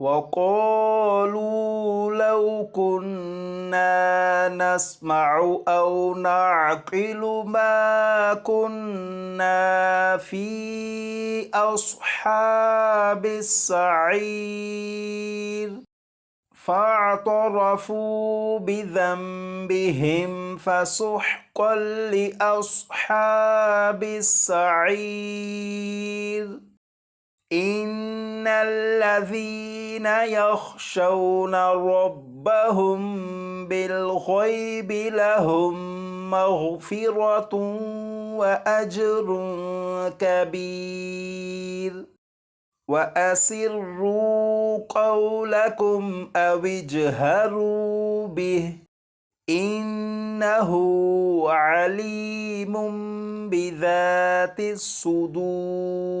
وقالوا لو كنا نسمع أو نعقل ما كنا في أصحاب السعير فاعترفوا بذنبهم فسحقا لأصحاب السعير إن الذين يخشون ربهم بالغيب لهم مغفرة وأجر كبير وأسروا قولكم أو اجهروا به إنه عليم بذات الصدور۔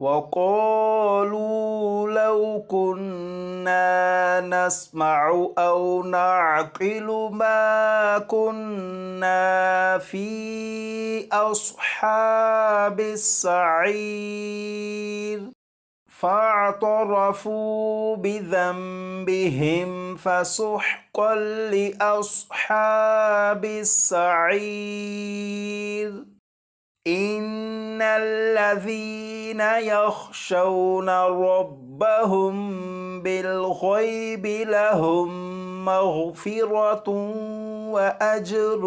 وقالوا لو كنا نسمع أو نعقل ما كنا في أصحاب السعير فاعترفوا بذنبهم فسحقا لأصحاب السعير إن الذين يخشون ربهم بالغيب لهم مغفرة وأجر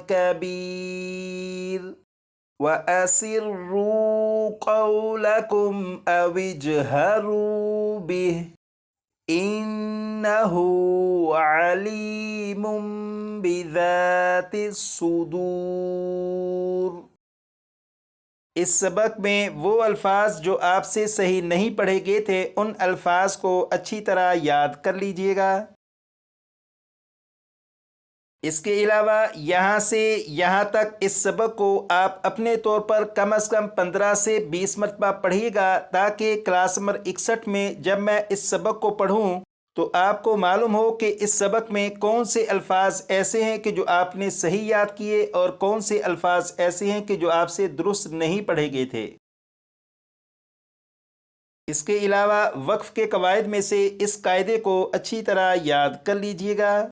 كبير وأسروا قولكم أو اجهروا به إنه عليم بذات الصدور۔ اس سبق میں وہ الفاظ جو آپ سے صحیح نہیں پڑھے گئے تھے ان الفاظ کو اچھی طرح یاد کر لیجئے گا۔ اس کے علاوہ یہاں سے یہاں تک اس سبق کو آپ اپنے طور پر کم از کم 15 سے 20 مرتبہ پڑھیے گا تاکہ کلاس نمبر 61 میں جب میں اس سبق کو پڑھوں تو آپ کو معلوم ہو کہ اس سبق میں کون سے الفاظ ایسے ہیں کہ جو آپ نے صحیح یاد کیے اور کون سے الفاظ ایسے ہیں کہ جو آپ سے درست نہیں پڑھے گئے تھے۔ اس کے علاوہ وقف کے قواعد میں سے اس قاعدے کو اچھی طرح یاد کر لیجئے گا۔